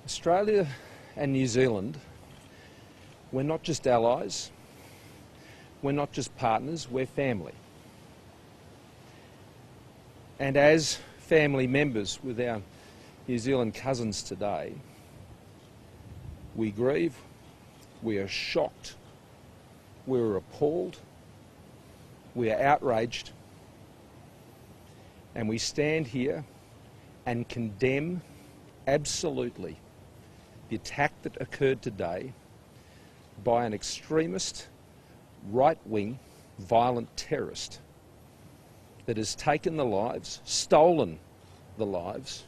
Australia and New Zealand, we're not just allies, we're not just partners, we're family. And as family members with our New Zealand cousins today, we grieve, we are shocked, we're appalled, we are outraged, and we stand here and condemn absolutely the attack that occurred today by an extremist, right-wing, violent terrorist that has taken the lives, stolen the lives,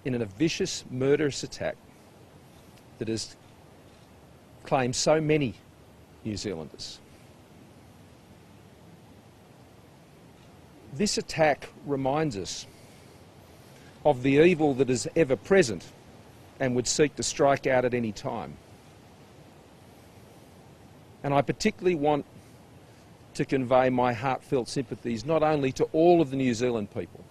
in a vicious, murderous attack that has claimed so many New Zealanders. This attack reminds us of the evil that is ever present and would seek to strike out at any time. And I particularly want to convey my heartfelt sympathies not only to all of the New Zealand people,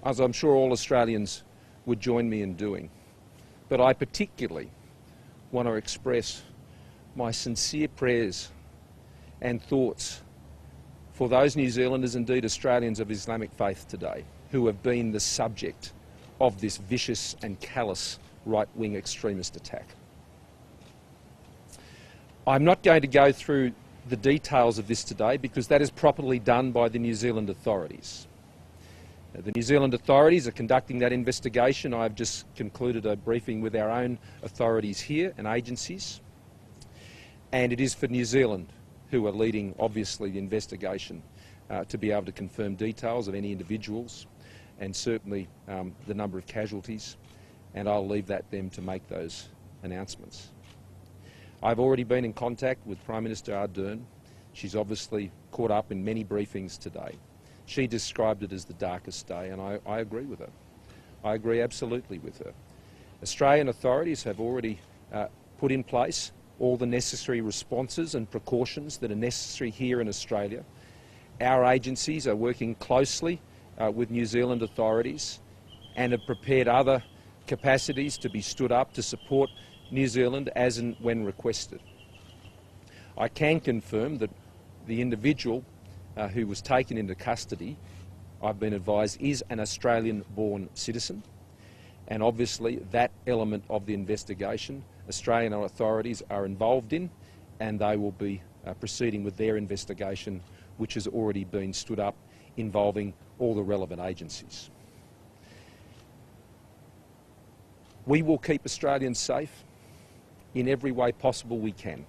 as I'm sure all Australians would join me in doing, but I particularly want to express my sincere prayers and thoughts for those New Zealanders, indeed Australians of Islamic faith today, who have been the subject of this vicious and callous right-wing extremist attack. I'm not going to go through the details of this today because that is properly done by the New Zealand authorities. The New Zealand authorities are conducting that investigation. I've just concluded a briefing with our own authorities here and agencies, and it is for New Zealand who are leading, obviously, the investigation to be able to confirm details of any individuals and certainly the number of casualties, and I'll leave that them to make those announcements. I've already been in contact with Prime Minister Ardern. She's obviously caught up in many briefings today. She described it as the darkest day, and I agree with her. I agree absolutely with her. Australian authorities have already put in place all the necessary responses and precautions that are necessary here in Australia. Our agencies are working closely with New Zealand authorities and have prepared other capacities to be stood up to support New Zealand as and when requested. I can confirm that the individual who was taken into custody, I've been advised, is an Australian-born citizen, and obviously that element of the investigation Australian authorities are involved in, and they will be proceeding with their investigation, which has already been stood up, involving all the relevant agencies. We will keep Australians safe in every way possible we can.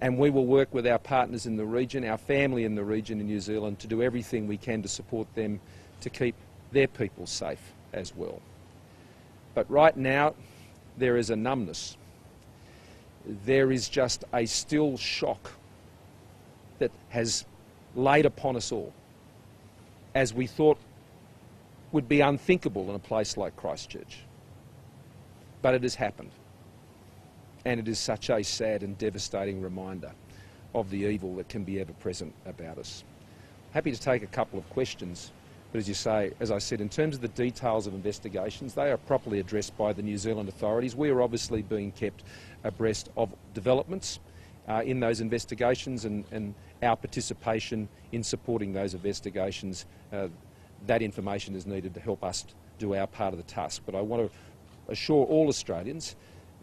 And we will work with our partners in the region, our family in the region in New Zealand, to do everything we can to support them to keep their people safe as well. But right now, there is a numbness. There is just a still shock that has laid upon us all, as we thought would be unthinkable in a place like Christchurch. But it has happened. And it is such a sad and devastating reminder of the evil that can be ever present about us. Happy to take a couple of questions, but as I said, in terms of the details of investigations, they are properly addressed by the New Zealand authorities. We are obviously being kept abreast of developments in those investigations and our participation in supporting those investigations. That information is needed to help us do our part of the task. But I want to assure all Australians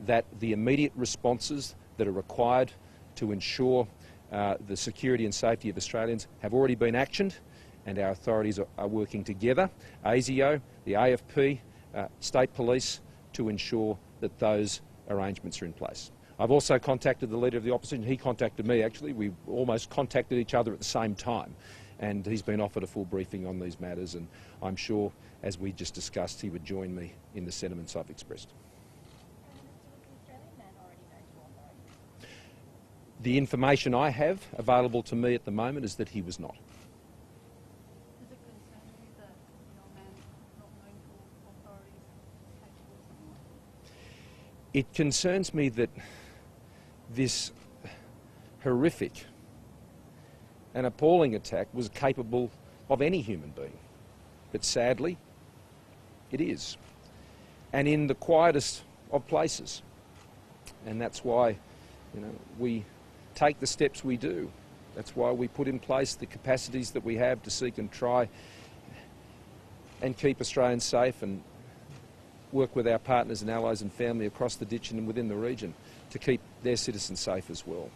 that the immediate responses that are required to ensure the security and safety of Australians have already been actioned, and our authorities are working together, ASIO, the AFP, State Police, to ensure that those arrangements are in place. I've also contacted the Leader of the Opposition. He contacted me, actually. We almost contacted each other at the same time, and he's been offered a full briefing on these matters, and I'm sure, as we just discussed, he would join me in the sentiments I've expressed. The information I have available to me at the moment is that he was not. Does it concern you that your man is not known to authorities actually? It concerns me that this horrific and appalling attack was capable of any human being. But sadly, it is. and in the quietest of places. And that's why, we take the steps we do. That's why we put in place the capacities that we have to seek and try and keep Australians safe, and work with our partners and allies and family across the ditch and within the region to keep their citizens safe as well.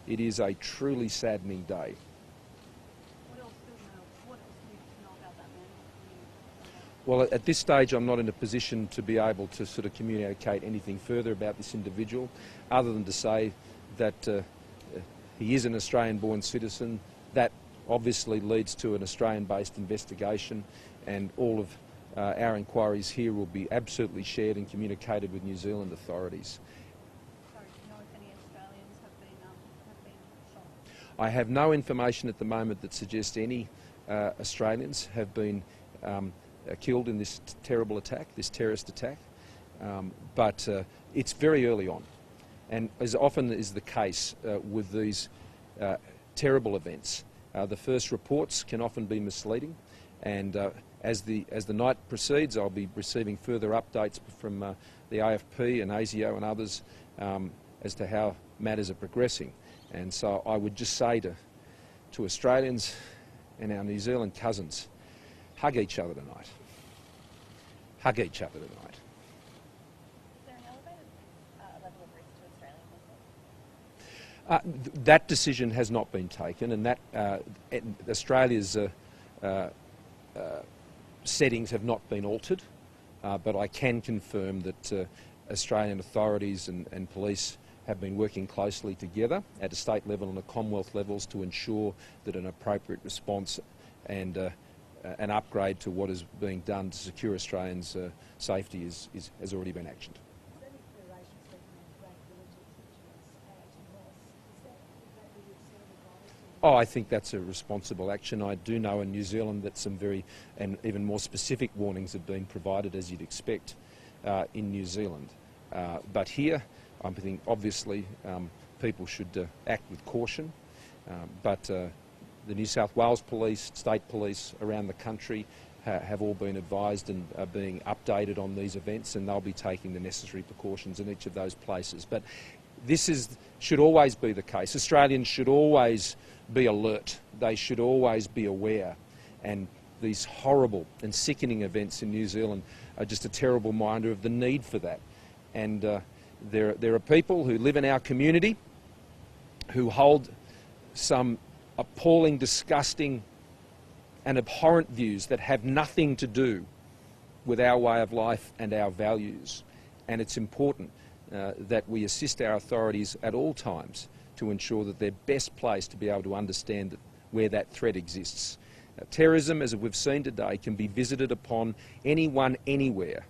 It is a truly saddening day. What else do you know about that man? Well, at this stage I'm not in a position to be able to sort of communicate anything further about this individual, other than to say that he is an Australian-born citizen. That obviously leads to an Australian-based investigation, and all of our inquiries here will be absolutely shared and communicated with New Zealand authorities. Sorry, do you know if any Australians have been shot? I have no information at the moment that suggests any Australians have been killed in this terrible attack, this terrorist attack, but it's very early on. And as often is the case with these terrible events, the first reports can often be misleading, and as the night proceeds, I'll be receiving further updates from the AFP and ASIO and others as to how matters are progressing. And so I would just say to Australians and our New Zealand cousins, hug each other tonight. Hug each other tonight. Is there an elevated level of risk to Australian Muslims? That decision has not been taken, and that Australia's settings have not been altered, but I can confirm that Australian authorities and police have been working closely together at a state level and a Commonwealth levels to ensure that an appropriate response and an upgrade to what is being done to secure Australians' safety has already been actioned. Oh, I think that's a responsible action. I do know in New Zealand that some very and even more specific warnings have been provided, as you'd expect, in New Zealand. But here, I think obviously people should act with caution. But the New South Wales Police, state police around the country have all been advised and are being updated on these events, and they'll be taking the necessary precautions in each of those places. But this should always be the case. Australians should always be alert. They should always be aware. And these horrible and sickening events in New Zealand are just a terrible reminder of the need for that. And there are people who live in our community who hold some appalling, disgusting and abhorrent views that have nothing to do with our way of life and our values. And it's important that we assist our authorities at all times to ensure that they're best placed to be able to understand where that threat exists. Terrorism, as we've seen today, can be visited upon anyone, anywhere,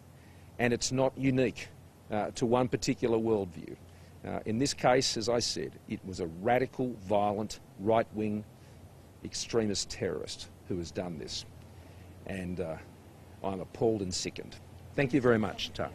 and it's not unique to one particular worldview. In this case, as I said, it was a radical, violent, right-wing extremist terrorist who has done this. And I'm appalled and sickened. Thank you very much, Tara.